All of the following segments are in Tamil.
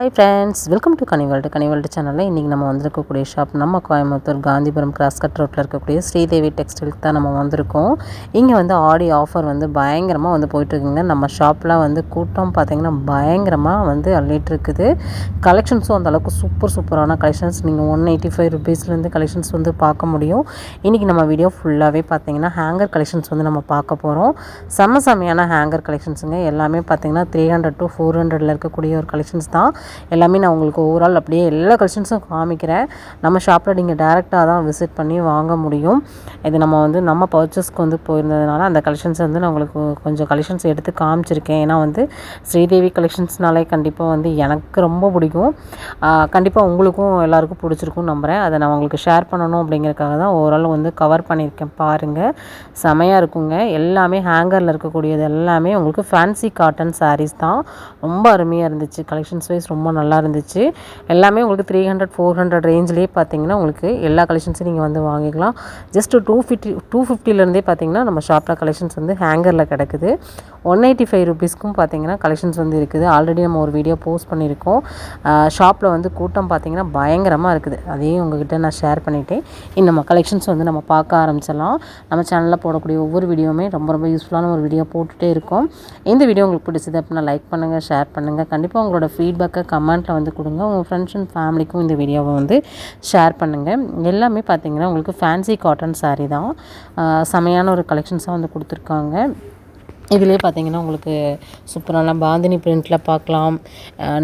Hi friends, welcome to Ghani world சேனலில் இன்றைக்கி நம்ம வந்திருக்கக்கூடிய ஷாப் நம்ம கோயம்புத்தூர் காந்திபுரம் கிராஸ்கட் ரோட்டில் இருக்கக்கூடிய ஸ்ரீதேவி டெக்ஸ்டைலுக்கு தான் நம்ம வந்திருக்கோம். இங்கே வந்து ஆடி ஆஃபர் வந்து பயங்கரமாக வந்து போயிட்டுருக்குங்க. நம்ம ஷாப்பில் வந்து கூட்டம் பார்த்திங்கன்னா பயங்கரமாக வந்து அள்ளிட்டு இருக்குது. கலெக்ஷன்ஸும் அந்தளவுக்கு சூப்பரான கலெக்ஷன்ஸ் நீங்கள் 185 ருபீஸ்லேருந்து கலெக்ஷன்ஸ் வந்து பார்க்க முடியும். இன்றைக்கி நம்ம வீடியோ ஃபுல்லாகவே பார்த்திங்கன்னா ஹேங்கர் கலெக்ஷன்ஸ் வந்து நம்ம பார்க்க போகிறோம். செம்மையான ஹேங்கர் கலெக்ஷன்ஸுங்க. எல்லாமே பார்த்திங்கன்னா 300 to 400 இருக்கக்கூடிய ஒரு கலெக்ஷன்ஸ் தான். எல்லாமே நான் உங்களுக்கு ஓவரால் அப்படியே எல்லா கலெக்ஷன்ஸும் காமிக்கிறேன். நம்ம ஷாப்பில் நீங்கள் டேரெக்டாக தான் விசிட் பண்ணி வாங்க முடியும். இது நம்ம பர்ச்சேஸ்க்கு வந்து போயிருந்ததுனால அந்த கலெக்ஷன்ஸ் வந்து நான் உங்களுக்கு கொஞ்சம் கலெக்ஷன்ஸ் எடுத்து காமிச்சிருக்கேன். ஏன்னா வந்து ஸ்ரீதேவி கலெக்ஷன்ஸ்னாலே கண்டிப்பாக வந்து எனக்கு ரொம்ப பிடிக்கும். கண்டிப்பாக உங்களுக்கும் எல்லாருக்கும் பிடிச்சிருக்கும்னு நம்புகிறேன். அதை நான் உங்களுக்கு ஷேர் பண்ணணும் அப்படிங்கிறதுக்காக தான் ஓவரால் வந்து கவர் பண்ணியிருக்கேன். பாருங்கள், செமையாக இருக்குங்க. எல்லாமே ஹேங்கரில் இருக்கக்கூடியது எல்லாமே உங்களுக்கு ஃபேன்சி காட்டன் சாரீஸ் தான். ரொம்ப அருமையாக இருந்துச்சு. கலெக்ஷன்ஸ் வைஸ் ரொம்ப நல்லா இருந்துச்சு. எல்லாமே உங்களுக்கு 300 400 ரேஞ்சிலே பார்த்தீங்கன்னா உங்களுக்கு எல்லா கலெக்ஷன்ஸும் நீங்கள் வந்து வாங்கிக்கலாம். ஜஸ்ட் 250 பார்த்தீங்கன்னா நம்ம ஷாப்பில் கலெக்ஷன்ஸ் வந்து ஹேங்கரில் கிடக்குது. 185 ருபீஸ்க்கும் பார்த்தீங்கன்னா கலெக்ஷன்ஸ் வந்து இருக்குது. ஆல்ரெடி நம்ம ஒரு வீடியோ போஸ்ட் பண்ணியிருக்கோம். ஷாப்பில் வந்து கூட்டம் பார்த்தீங்கன்னா பயங்கரமாக இருக்குது. அதையும் உங்ககிட்ட நான் ஷேர் பண்ணிவிட்டேன். நம்ம கலெக்ஷன்ஸ் வந்து நம்ம பார்க்க ஆரம்பிச்சிடலாம். நம்ம சேனலில் போடக்கூடிய ஒவ்வொரு வீடியோவுமே ரொம்ப யூஸ்ஃபுல்லான ஒரு வீடியோ போட்டுகிட்டே இருக்கோம். இந்த வீடியோ உங்களுக்கு பிடிச்சது அப்படின்னா லைக் பண்ணுங்கள், ஷேர் பண்ணுங்கள். கண்டிப்பாக உங்களோட ஃபீட்பேக்கை கமெண்ட்டில் வந்து கொடுங்க. உங்கள் ஃப்ரெண்ட்ஸ் அண்ட் ஃபேமிலிக்கும் இந்த வீடியோவை வந்து ஷேர் பண்ணுங்கள். எல்லாமே பார்த்தீங்கன்னா உங்களுக்கு ஃபேன்சி காட்டன் சாரீ தான். செமையான ஒரு கலெக்ஷன்ஸாக வந்து கொடுத்துருக்காங்க. இதிலே பார்த்தீங்கன்னா உங்களுக்கு சூப்பரான பாந்தினி பிரிண்ட்டில் பார்க்கலாம்.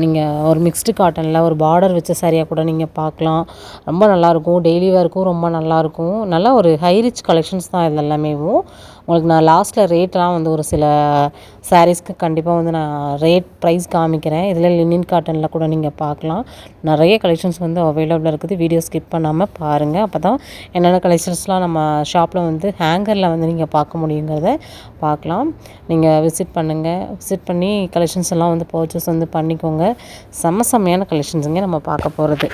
நீங்கள் ஒரு மிக்ஸ்டு காட்டனில் ஒரு பார்டர் வச்ச சாரியாக கூட நீங்கள் பார்க்கலாம். ரொம்ப நல்லாயிருக்கும். டெய்லி வேர்க்கும் ரொம்ப நல்லாயிருக்கும். நல்லா ஒரு ஹை ரிச் கலெக்ஷன்ஸ் தான் இது எல்லாமேவும். உங்களுக்கு நான் லாஸ்ட்டில் ரேட்லாம் வந்து ஒரு சில சாரீஸ்க்கு கண்டிப்பாக வந்து நான் ரேட் ப்ரைஸ் காமிக்கிறேன். இதில் லினின் காட்டனில் கூட நீங்கள் பார்க்கலாம். நிறைய கலெக்ஷன்ஸ் வந்து அவைலபிளாக இருக்குது. வீடியோ ஸ்கிப் பண்ணாமல் பாருங்கள். அப்போ தான் என்னென்ன கலெக்ஷன்ஸ்லாம் நம்ம ஷாப்பில் வந்து ஹேங்கரில் வந்து நீங்கள் பார்க்க முடியுங்கிறத பார்க்கலாம். நீங்கள் விசிட் பண்ணுங்கள். விசிட் பண்ணி கலெக்ஷன்ஸ் எல்லாம் வந்து பர்ச்சேஸ் வந்து பண்ணிக்கோங்க. செம்மையான கலெக்ஷன்ஸுங்க நம்ம பார்க்க போகிறது.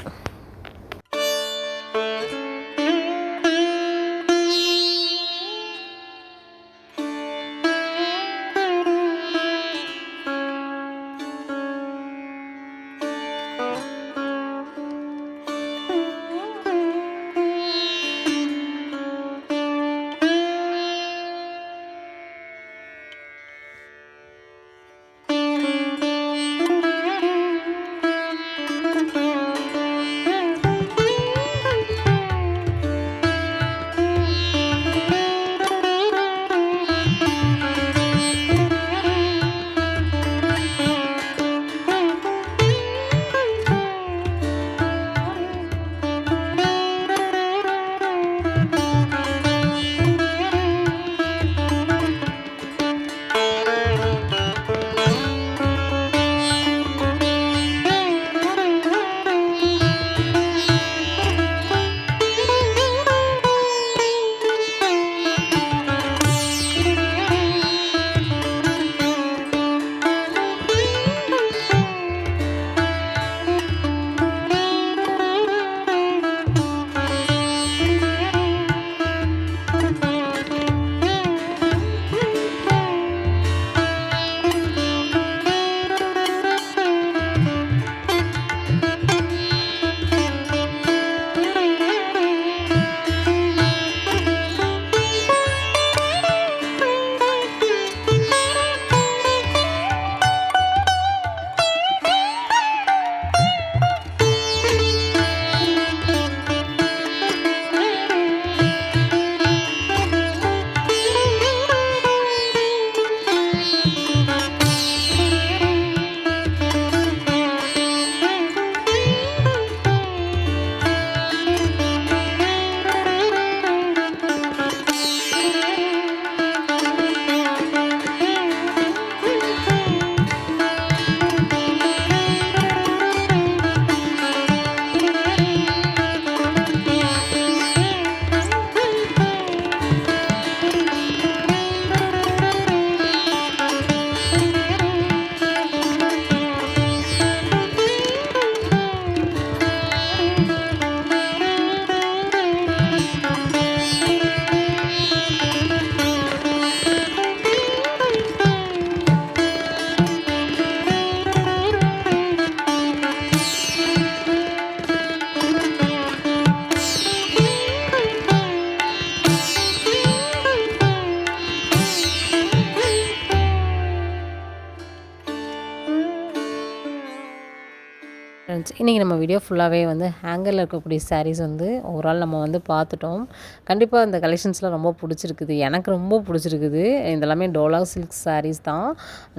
ஃப்ரெண்ட்ஸ் இன்றைக்கி நம்ம வீடியோ ஃபுல்லாகவே வந்து ஹேங்கரில் இருக்கக்கூடிய சாரீஸ் வந்து ஓவரால் நம்ம வந்து பார்த்துட்டோம். கண்டிப்பாக இந்த கலெக்ஷன்ஸ்லாம் ரொம்ப பிடிச்சிருக்குது. எனக்கு ரொம்ப பிடிச்சிருக்குது. இதெல்லாமே டோலா சில்க் சாரீஸ் தான்.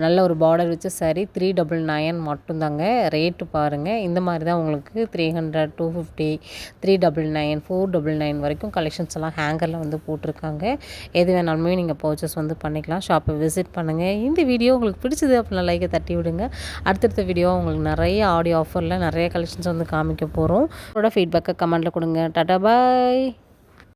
நல்ல ஒரு பார்டர் வச்ச சாரீ 399 மட்டும்தாங்க. ரேட்டு பாருங்கள். இந்த மாதிரி தான் உங்களுக்கு 300, 250, 399, 499 வரைக்கும் கலெக்ஷன்ஸ் எல்லாம் ஹேங்கரில் வந்து போட்டிருக்காங்க. எது வேணாலுமே நீங்கள் பர்ச்சேஸ் வந்து பண்ணிக்கலாம். ஷாப்பை விசிட் பண்ணுங்கள். இந்த வீடியோ உங்களுக்கு பிடிச்சது அப்படின்னா லைக்கை தட்டி விடுங்க. அடுத்தடுத்த வீடியோ உங்களுக்கு நிறைய ஆடியோ ஆஃபரில் நிறைய கலெக்ஷன்ஸ் வந்து காமிக்க போகிறோம். உங்களோட ஃபீட்பேக்கை கமெண்ட்டில் கொடுங்க. டாடா பாய்.